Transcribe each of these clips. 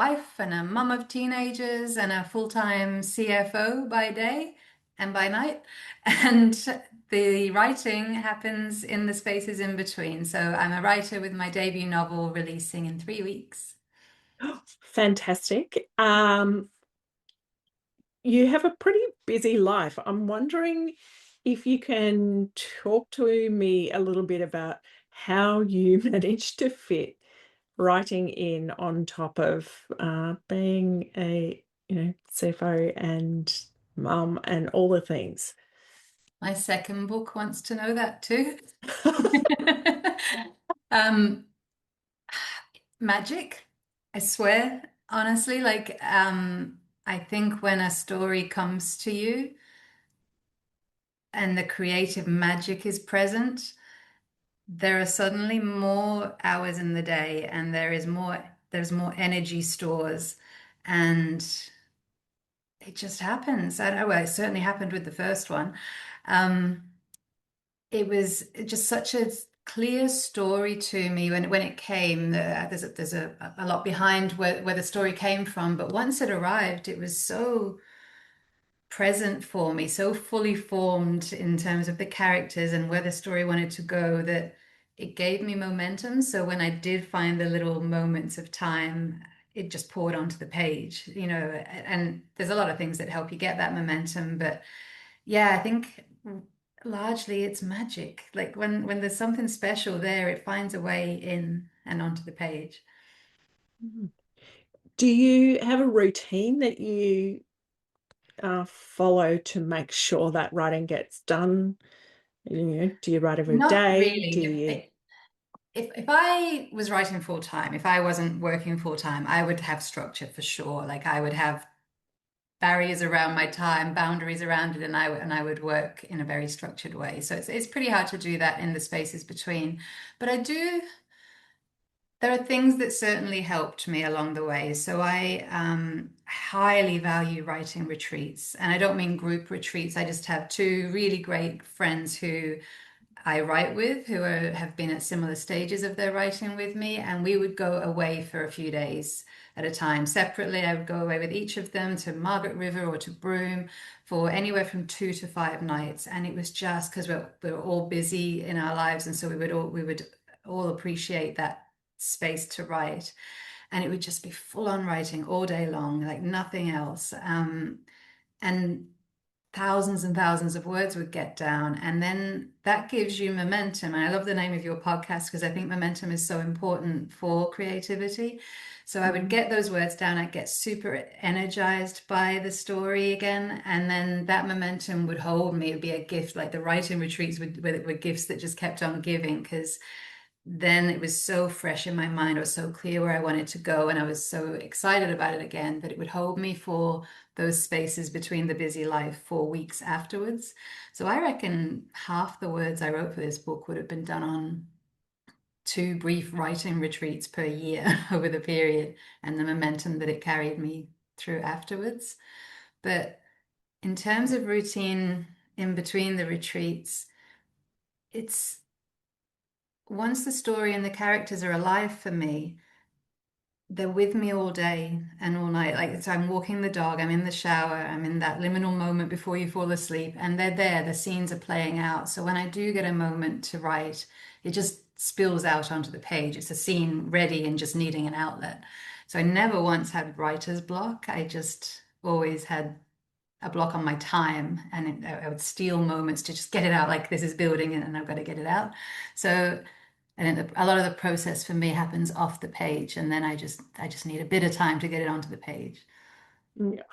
wife and a mum of teenagers and a full-time CFO by day and by night. And the writing happens in the spaces in between. So I'm a writer with my debut novel releasing in 3 weeks. Fantastic. You have a pretty busy life. I'm wondering if you can talk to me a little bit about how you manage to fit writing in on top of being a CFO and mum and all the things. My second book wants to know that too. Um, Magic, I swear, honestly, I think when a story comes to you and the creative magic is present, there are suddenly more hours in the day and there's more energy stores and it just happens. I don't know, well, it certainly happened with the first one. Um, it was just such a clear story to me when it came. There's a lot behind where the story came from, but once it arrived, it was so present for me, so fully formed in terms of the characters and where the story wanted to go that it gave me momentum. So when I did find the little moments of time, it just poured onto the page, and there's a lot of things that help you get that momentum, but yeah, I think largely it's magic. Like when there's something special there, it finds a way in and onto the page. Mhm. Do you have a routine that you follow to make sure that writing gets done? Do you write every Not day? Do really. you? If I was writing full time, if I wasn't working full time, I would have structure for sure. Like I would have barriers around my time, boundaries around it, and I would work in a very structured way. So it's pretty hard to do that in the spaces between. But I do. There are things that certainly helped me along the way. So I highly value writing retreats, and I don't mean group retreats. I just have two really great friends who I write with have been at similar stages of their writing with me, and we would go away for a few days at a time. Separately, I would go away with each of them to Margaret River or to Broome for anywhere from 2 to 5 nights. And it was just because we're all busy in our lives, and so we would all appreciate that space to write. And it would just be full on writing all day long, like nothing else. And thousands and thousands of words would get down. And then that gives you momentum. And I love the name of your podcast because I think momentum is so important for creativity. So I would Mhm. get those words down, I'd get super energized by the story again. And then that momentum would hold me. It'd be a gift, like the writing retreats were gifts that just kept on giving because then it was so fresh in my mind. I was so clear where I wanted to go, and I was so excited about it again that it would hold me for those spaces between the busy life for weeks afterwards. So I reckon half the words I wrote for this book would have been done on two brief writing retreats per year over the period and the momentum that it carried me through afterwards. But in terms of routine in between the retreats, it's once the story and the characters are alive for me, they're with me all day and all night. Like, so I'm walking the dog, I'm in the shower, I'm in that liminal moment before you fall asleep, and they're there, the scenes are playing out. So when I do get a moment to write, it just spills out onto the page. It's a scene ready and just needing an outlet. So I never once had writer's block. I just always had a block on my time, and I would steal moments to just get it out. Like this is building, and I've got to get it out. So and a lot of the process for me happens off the page, and then I just need a bit of time to get it onto the page.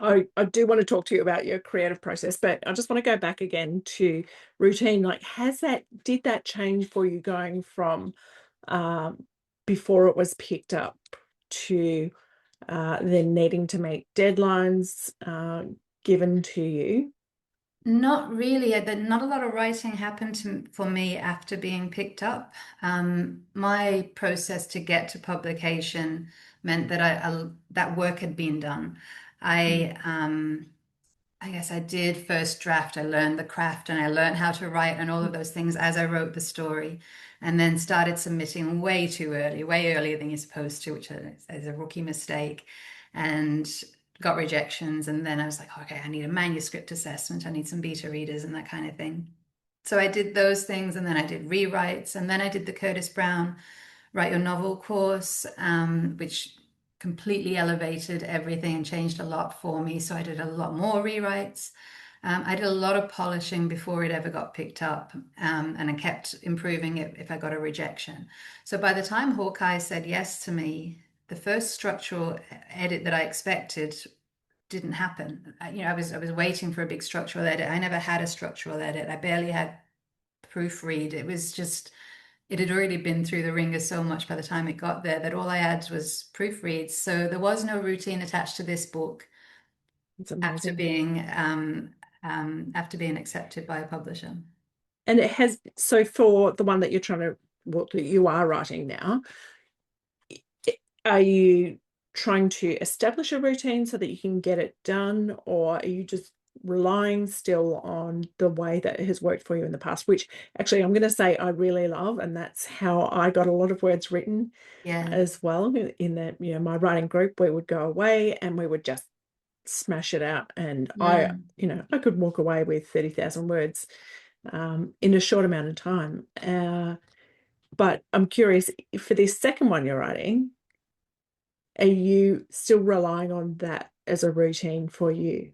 I do want to talk to you about your creative process, but I just want to go back again to routine. Like, did that change for you going from um, before it was picked up to then needing to meet deadlines given to you? Not really. Not a lot of writing happened for me after being picked up. My process to get to publication meant that that work had been done. Mm. I guess I did first draft. I learned the craft and I learned how to write and all of those things as I wrote the story. and then started submitting way too early, way earlier than you're supposed to, which is a rookie mistake, and got rejections. And then I was like, okay, I need a manuscript assessment, I need some beta readers and that kind of thing. So I did those things, and then I did rewrites, and then I did the Curtis Brown Write Your Novel course, which completely elevated everything and changed a lot for me. So I did a lot more rewrites. I did a lot of polishing before it ever got picked up, and I kept improving it if I got a rejection. So by the time Hawkeye said yes to me, the first structural edit that I expected didn't happen. I was waiting for a big structural edit. I never had a structural edit. I barely had proofread. It was just, it had already been through the ringer so much by the time it got there that all I had was proofreads. So there was no routine attached to this book It's after amazing. being accepted by a publisher. And it has, so for the one that you're trying to, what you are writing now, are you trying to establish a routine so that you can get it done, or are you just relying still on the way that it has worked for you in the past, which actually I'm going to say I really love, and that's how I got a lot of words written Yeah. as well. In that, my writing group, we would go away and we would just smash it out, and Mm. I could walk away with 30,000 words in a short amount of time. But I'm curious, for this second one you're writing, are you still relying on that as a routine for you?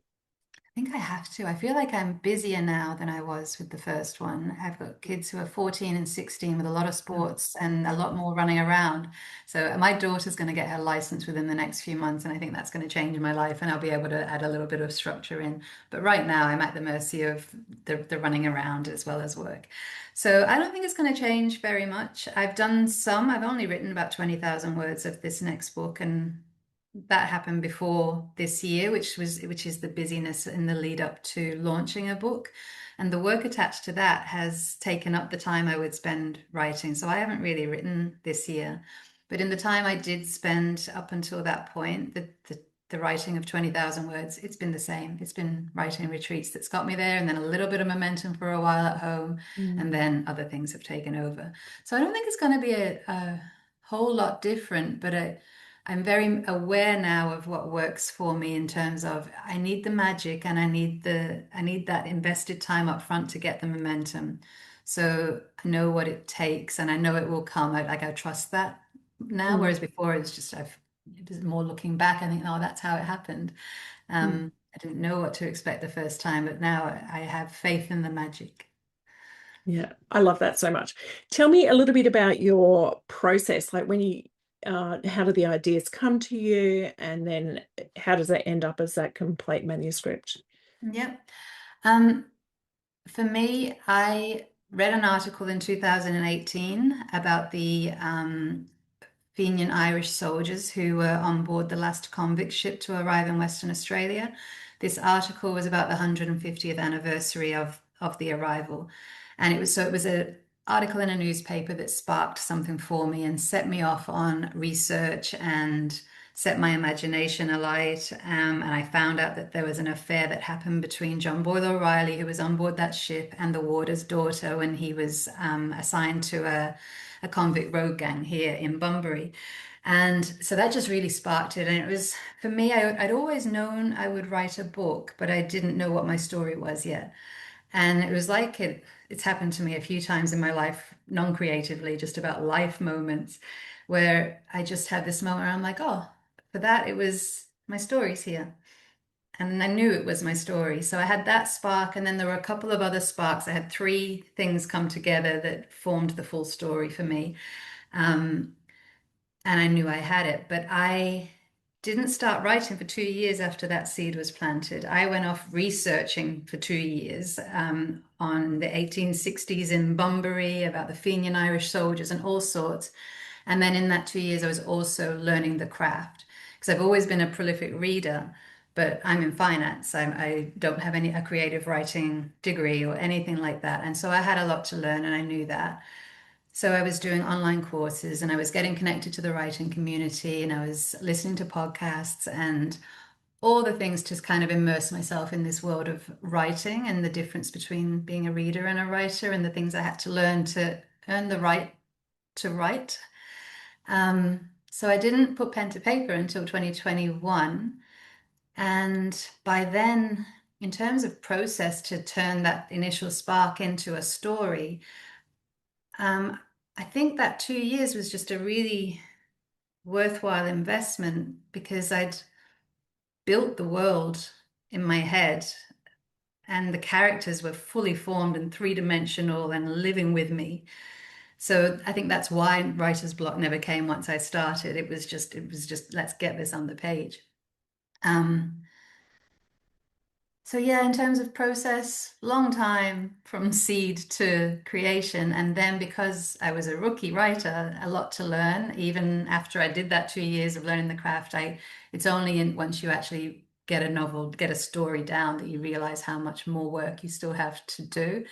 I think I have to. I feel like I'm busier now than I was with the first one. I've got kids who are 14 and 16 with a lot of Yeah. sports and a lot more running around. So my daughter's going to get her license within the next few months, and I think that's going to change my life, and I'll be able to add a little bit of structure in. But right now, I'm at the mercy of the running around as well as work. So I don't think it's going to change very much. I've done some. I've only written about 20,000 words of this next book, and that happened before this year, which is the busyness in the lead up to launching a book. And the work attached to that has taken up the time I would spend writing. So I haven't really written this year. But in the time I did spend up until that point, the writing of 20,000 words, it's been the same. It's been writing retreats that's got me there, and then a little bit of momentum for a while at home, and Mm. then other things have taken over. So I don't think it's going to be a whole lot different, but I'm very aware now of what works for me in terms of I need the magic, and I need that invested time up front to get the momentum. So I know what it takes, and I know it will come. I trust that now, Mm. whereas before it's just it was more looking back. I think, oh, that's how it happened. Mm. I didn't know what to expect the first time, but now I have faith in the magic. Yeah, I love that so much. Tell me a little bit about your process, like how do the ideas come to you, and then how does that end up as that complete manuscript? Yep. Um, For me, I read an article in 2018 about the Fenian Irish soldiers who were on board the last convict ship to arrive in Western Australia. This article was about the 150th anniversary of the arrival, and it was an article in a newspaper that sparked something for me and set me off on research and set my imagination alight. And I found out that there was an affair that happened between John Boyle O'Reilly, who was on board that ship, and the warder's daughter when he was assigned to a convict road gang here in Bunbury. And so that just really sparked it. And it was, for me, I'd always known I would write a book, but I didn't know what my story was yet. And it was like it's happened to me a few times in my life, non-creatively, just about life moments where I just had this moment where I'm like, oh, for that, it was my story's here. And I knew it was my story. So I had that spark, and then there were a couple of other sparks. I had three things come together that formed the full story for me. Um, and I knew I had it, but I didn't start writing for 2 years after that seed was planted. I went off researching for 2 years on the 1860s in Bunbury, about the Fenian Irish soldiers and all sorts. And then in that 2 years, I was also learning the craft because I've always been a prolific reader, but I'm in finance. I don't have a creative writing degree or anything like that. And so I had a lot to learn, and I knew that. So I was doing online courses, and I was getting connected to the writing community, and I was listening to podcasts and all the things to kind of immerse myself in this world of writing and the difference between being a reader and a writer, and the things I had to learn to earn the right to write. So I didn't put pen to paper until 2021. And by then, in terms of process to turn that initial spark into a story, I think that 2 years was just a really worthwhile investment because I'd built the world in my head and the characters were fully formed and three-dimensional and living with me. So I think that's why writer's block never came once I started. It was just let's get this on the page. Um, So yeah, in terms of process, long time from seed to creation. And then because I was a rookie writer, a lot to learn. Even after I did that 2 years of learning the craft, it's only once you actually get a novel, get a story down that you realize how much more work you still have to do.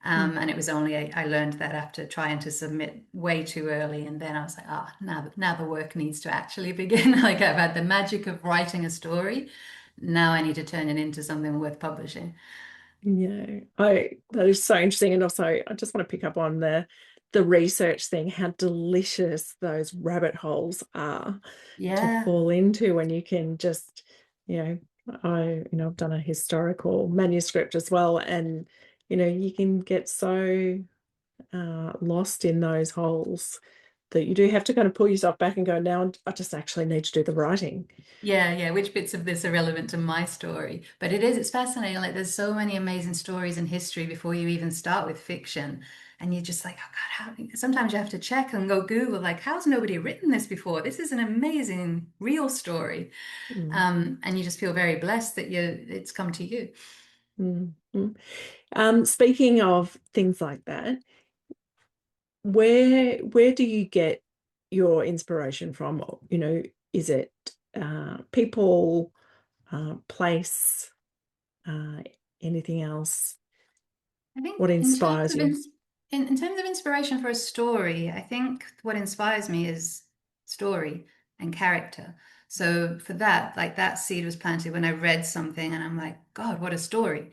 Mm. And it was only I learned that after trying to submit way too early, and then I was like, now the work needs to actually begin. Like I've had the magic of writing a story. Now I need to turn it into something worth publishing. Yeah, I that is so interesting. And also I just want to pick up on the research thing, how delicious those rabbit holes are to Yeah, fall into when you can just, you know, I've done a historical manuscript as well, and you can get so lost in those holes that you do have to kind of pull yourself back and go, now I just actually need to do the writing. yeah. Which bits of this are relevant to my story? But it's fascinating. Like there's so many amazing stories in history before you even start with fiction. And you're just like, oh God, sometimes you have to check and go Google, like, how's nobody written this before? This is an amazing real story. Mm, And you just feel very blessed that it's come to you. mm, mm. Speaking of things like that, where do you get your inspiration from? Is it people, place, uh, anything else? I think What in terms inspires of you? in terms of inspiration for a story, I think what inspires me is story and character. So for that, like that seed was planted when I read something and I'm like, God, what a story.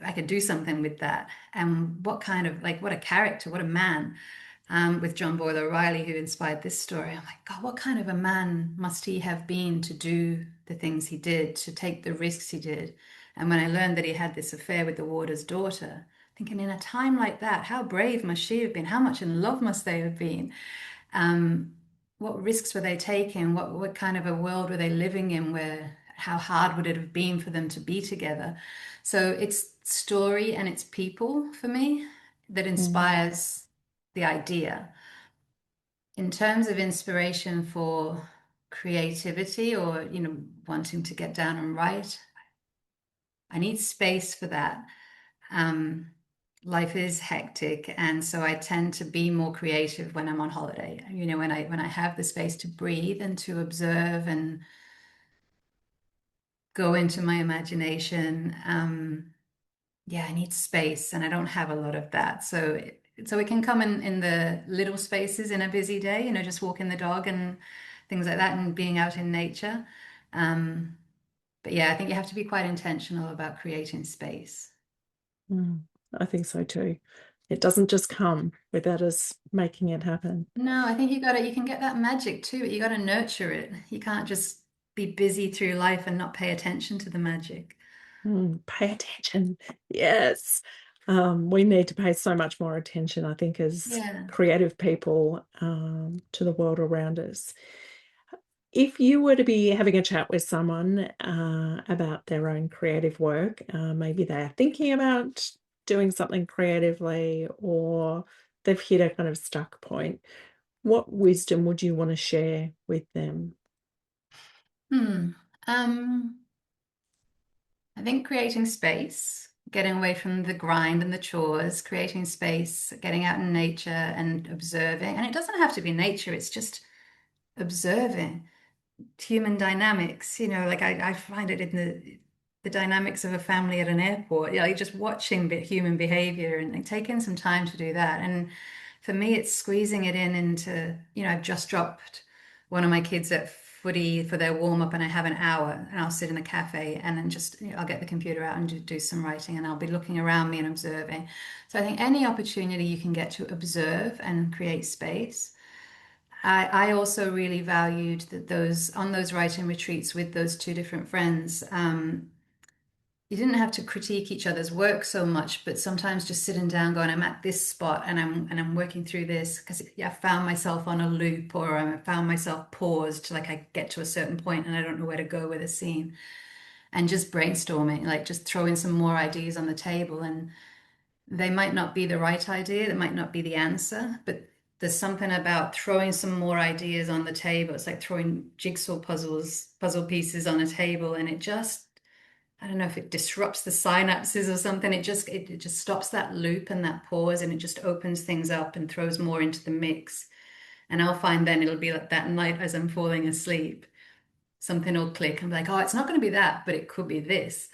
I could do something with that. And what kind of like what a character, what a man. With John Boyle O'Reilly, who inspired this story. I'm like, God, what kind of a man must he have been to do the things he did, to take the risks he did? And when I learned that he had this affair with the warder's daughter, thinking in a time like that, how brave must she have been? How much in love must they have been? Um, what risks were they taking? What kind of a world were they living in where how hard would it have been for them to be together? So it's story and it's people for me that Mm, inspires the idea. In terms of inspiration for creativity or, wanting to get down and write, I need space for that. Um, Life is hectic, and so I tend to be more creative when I'm on holiday. When I have the space to breathe and to observe and go into my imagination. Yeah, I need space, and I don't have a lot of that. So it can come in the little spaces in a busy day, just walking the dog and things like that, and being out in nature. Um, but yeah, I think you have to be quite intentional about creating space. mm. I think so too. It doesn't just come without us making it happen. No, I think you can get that magic too, but you got to nurture it. You can't just be busy through life and not pay attention to the magic. Pay attention. Yes. We need to pay so much more attention, I think, as Yeah. creative people, to the world around us. If you were to be having a chat with someone about their own creative work, maybe they're thinking about doing something creatively, or they've hit a kind of stuck point, what wisdom would you want to share with them? Hmm. Um, I think creating space, getting away from the grind and the chores, creating space, getting out in nature and observing. And it doesn't have to be nature, it's just observing human dynamics. Like I find it in the dynamics of a family at an airport, like just watching human behavior and like, taking some time to do that. And for me, it's squeezing it into, I've just dropped one of my kids at footy for their warm up and I have an hour and I'll sit in a cafe and then just, I'll get the computer out and do some writing and I'll be looking around me and observing. So I think any opportunity you can get to observe and create space. I also really valued that those on those writing retreats with those two different friends. You didn't have to critique each other's work so much, but sometimes just sitting down, going, I'm at this spot and I'm working through this because I found myself on a loop or I found myself paused, like I get to a certain point and I don't know where to go with a scene, and just brainstorming, like just throwing some more ideas on the table, and they might not be the right idea, that might not be the answer, but there's something about throwing some more ideas on the table. It's like throwing jigsaw puzzle pieces on a table, and it just, I don't know if it disrupts the synapses or something. It just stops that loop and that pause, and it just opens things up and throws more into the mix. And I'll find then it'll be like that night as I'm falling asleep, something will click and be like, oh, it's not going to be that, but it could be this.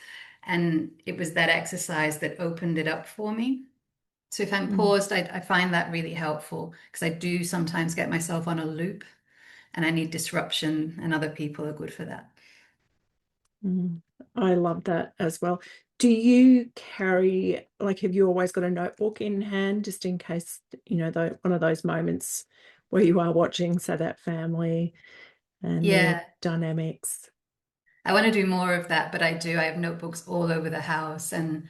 And it was that exercise that opened it up for me. So if I'm Mm, paused, I find that really helpful because I do sometimes get myself on a loop and I need disruption, and other people are good for that. mm. I love that as well. Do you carry, like, have you always got a notebook in hand just in case, one of those moments where you are watching, say, that family and their Yeah, dynamics? I want to do more of that, but I do. I have notebooks all over the house. And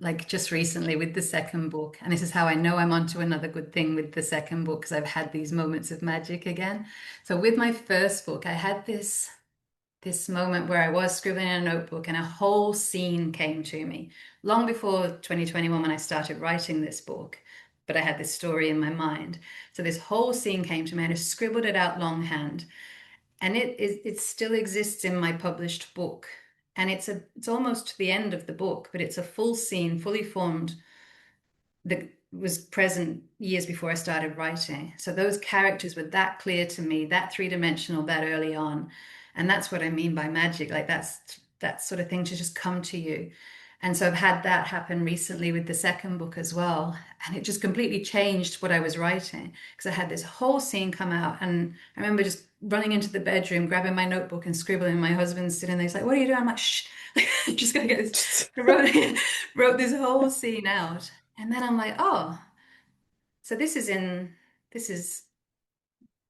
like just recently with the second book, and this is how I know I'm onto another good thing with the second book because I've had these moments of magic again. So with my first book, I had this moment where I was scribbling in a notebook and a whole scene came to me long before 2021 when I started writing this book. But I had this story in my mind. So this whole scene came to me and I scribbled it out longhand. And it still exists in my published book. And it's almost to the end of the book, but it's a full scene, fully formed, that was present years before I started writing. So those characters were that clear to me, that three-dimensional, that early on. And that's what I mean by magic. Like that's that sort of thing to just come to you. And so I've had that happen recently with the second book as well. And it just completely changed what I was writing because I had this whole scene come out. And I remember just running into the bedroom, grabbing my notebook and scribbling. My husband's sitting there. He's like, what are you doing? I'm like, shh, I'm just going to get this. I wrote this whole scene out. And then I'm like, oh, so this is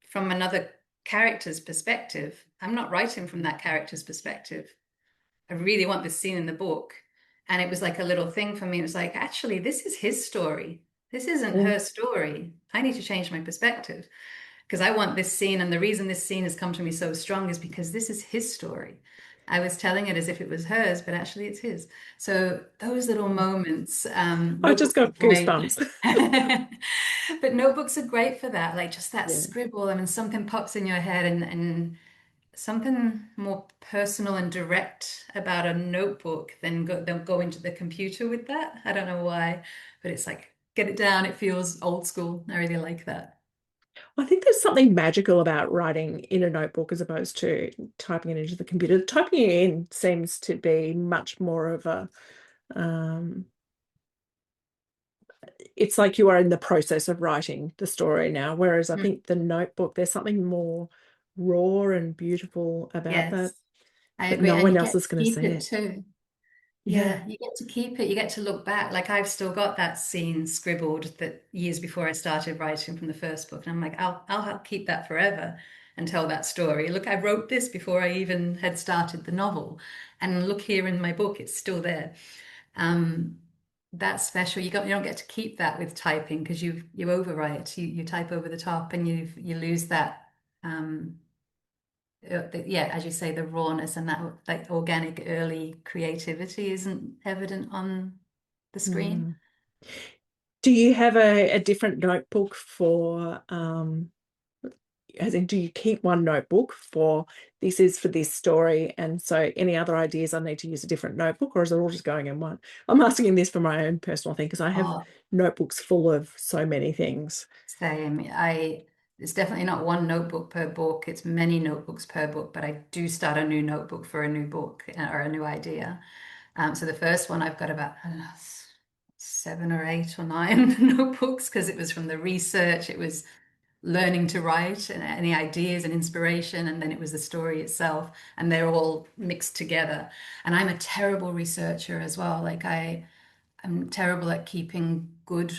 from another character's perspective. I'm not writing from that character's perspective. I really want this scene in the book. And it was like a little thing for me. It was like, actually, this is his story. This isn't Mm. her story. I need to change my perspective because I want this scene. And the reason this scene has come to me so strong is because this is his story. I was telling it as if it was hers, but actually it's his. So those little moments, I just notebooks are got great. goosebumps. But notebooks are great for that, like just that Yeah. scribble. I mean, something pops in your head and something more personal and direct about a notebook than they'll go into the computer with that. I don't know why, but it's like get it down. It feels old school. I really like that. I think there's something magical about writing in a notebook as opposed to typing it into the computer. Typing it in seems to be much more of a, um, it's like you are in the process of writing the story now. Whereas I Mm, think the notebook, there's something more raw and beautiful about that, yes, I but agree. no And one you else get is to going to see keep it it. too. Yeah. Yeah, you get to keep it. You get to look back. Like I've still got that scene scribbled that years before I started writing from the first book. And I'm like, I'll keep that forever and tell that story. Look, I wrote this before I even had started the novel. And look here in my book, it's still there. Um, that's special. You don't get to keep that with typing because you overwrite. You type over the top and you lose that yeah, as you say, the rawness and that like organic early creativity isn't evident on the screen. Mm. Do you have a different notebook for, as in, do you keep one notebook for this is for this story, and so any other ideas I need to use a different notebook, or is it all just going in one? I'm asking this for my own personal thing because I have Oh, notebooks full of so many things. same. It's definitely not one notebook per book. It's many notebooks per book, but I do start a new notebook for a new book or a new idea. So the first one I've got about, I don't know, 7 or 8 or 9 notebooks because it was from the research. It was learning to write and any ideas and inspiration, and then it was the story itself, and they're all mixed together. And I'm a terrible researcher as well. I'm terrible at keeping good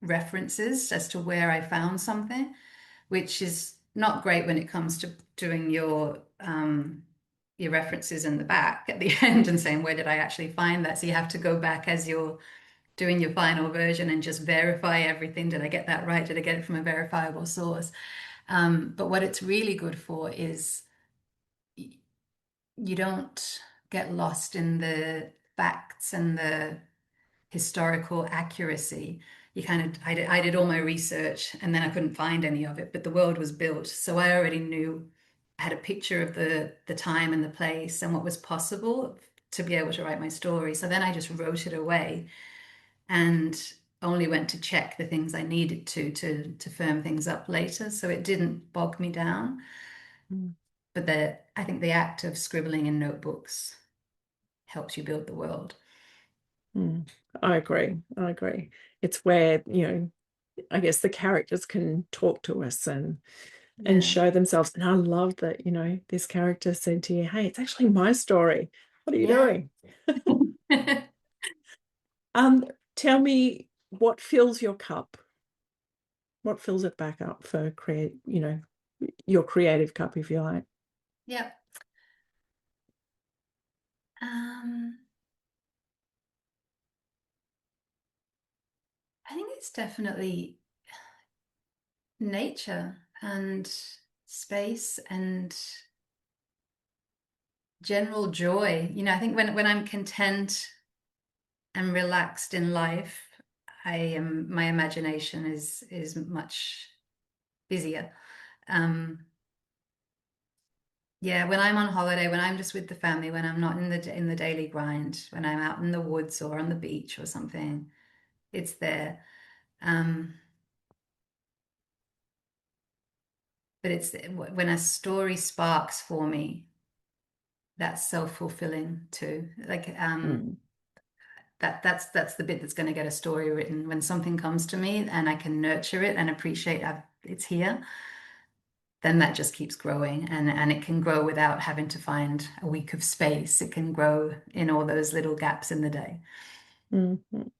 references as to where I found something, which is not great when it comes to doing your references in the back at the end and saying, where did I actually find that? So you have to go back as you're doing your final version and just verify everything. Did I get that right? Did I get it from a verifiable source? But what it's really good for is you don't get lost in the facts and the historical accuracy. You kind of, I did all my research and then I couldn't find any of it, but the world was built. So I already knew, I had a picture of the time and the place and what was possible to be able to write my story. So then I just wrote it away and only went to check the things I needed to firm things up later. So it didn't bog me down. Mm. But I think the act of scribbling in notebooks helps you build the world. Mm. I agree. I agree. It's where, I guess the characters can talk to us and Yeah. show themselves. And I love that, this character said to you, hey, it's actually my story. What are you Yeah. doing? Um, Tell me what fills your cup? What fills it back up for your creative cup, if you like? Yeah. Um, I think it's definitely nature and space and general joy. I think when I'm content and relaxed in life, my imagination is much busier. Um, yeah, when I'm on holiday, when I'm just with the family, when I'm not in the daily grind, when I'm out in the woods or on the beach or something, it's there. Um, but it's when a story sparks for me, that's self-fulfilling too. Mm, That's the bit that's going to get a story written. When something comes to me and I can nurture it and appreciate it's here, then that just keeps growing, and it can grow without having to find a week of space. It can grow in all those little gaps in the day. mhm.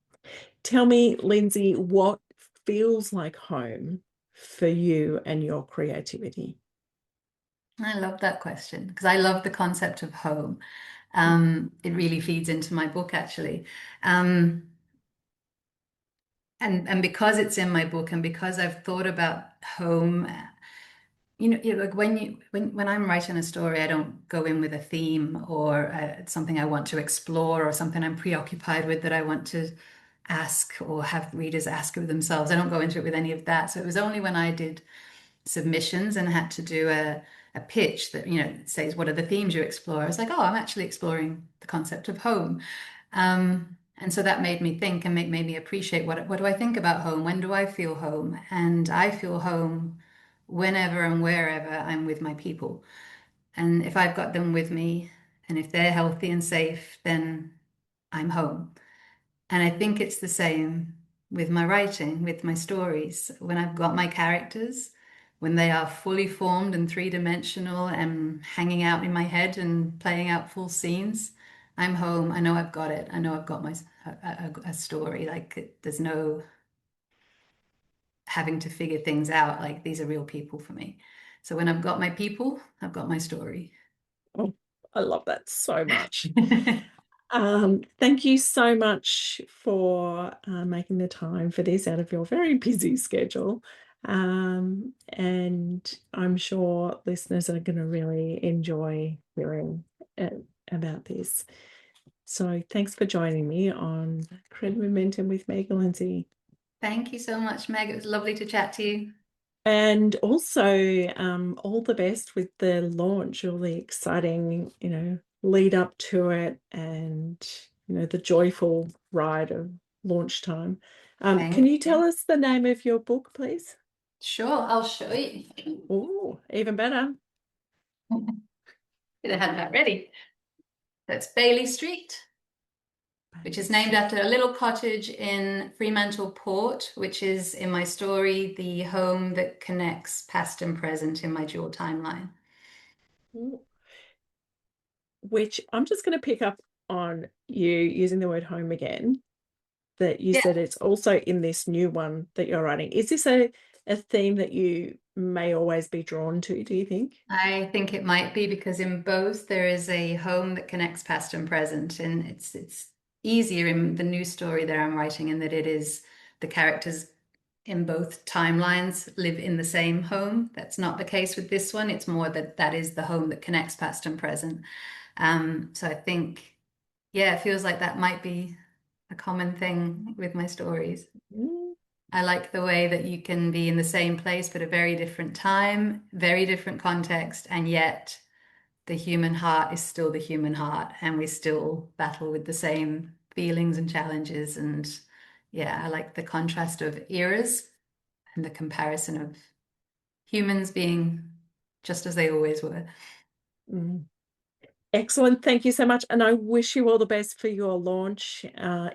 Tell me, Lynsey, what feels like home for you and your creativity? I love that question because I love the concept of home. It really feeds into my book actually. Um, and because it's in my book and because I've thought about home, like when I'm writing a story, I don't go in with a theme or something I want to explore or something I'm preoccupied with that I want to ask or have readers ask of themselves. I don't go into it with any of that. So it was only when I did submissions and had to do a pitch that, says, what are the themes you explore? I was like, oh, I'm actually exploring the concept of home. And so that made me think and made me appreciate what do I think about home? When do I feel home? And I feel home whenever and wherever I'm with my people. And if I've got them with me and if they're healthy and safe, then I'm home. And I think it's the same with my writing, with my stories. When I've got my characters, when they are fully formed and three-dimensional and hanging out in my head and playing out full scenes, I'm home. I know I've got it. I know I've got a story. Like there's no having to figure things out. Like these are real people for me. So when I've got my people, I've got my story. Oh, I love that so much. Thank you so much for making the time for this out of your very busy schedule. And I'm sure listeners are going to really enjoy hearing uh, about this. So thanks for joining me on Creative Momentum with Meg and Lynsey. Thank you so much, Meg. It was lovely to chat to you. And also, all the best with the launch, all the exciting, lead up to it and, the joyful ride of launch time. Can Thank you tell you. us the name of your book, please? Sure, I'll show you. Oh, even better. Should have had that ready. That's Bailey Street. which is named after a little cottage in Fremantle Port, which is in my story the home that connects past and present in my dual timeline. Which I'm just going to pick up on you using the word home again, that you Yeah, said it's also in this new one that you're writing. Is this a theme that you may always be drawn to, do you think? I think it might be because in both there is a home that connects past and present, and it's easier in the new story that I'm writing in that it is the characters in both timelines live in the same home. That's not the case with this one. It's more that that is the home that connects past and present. So I think, yeah, it feels like that might be a common thing with my stories. Mm, I like the way that you can be in the same place, but a very different time, very different context, and yet the human heart is still the human heart, and we still battle with the same feelings and challenges. And yeah, I like the contrast of eras and the comparison of humans being just as they always were. mm. Excellent. Thank you so much. And I wish you all the best for your launch.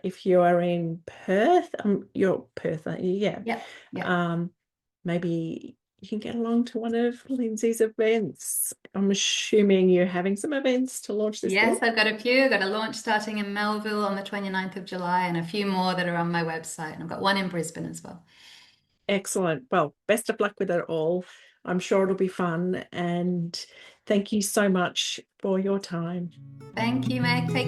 If you are in Perth, you're Perth, aren't you? Yeah. Yep. Yep. Um, Maybe you can get along to one of Lynsey's events. I'm assuming you're having some events to launch this Yes, book. I've got a few. I've got a launch starting in Melville on the 29th of July and a few more that are on my website. And I've got one in Brisbane as well. Excellent. Well, best of luck with it all. I'm sure it'll be fun. And thank you so much for your time. Thank you, Meg. Take care.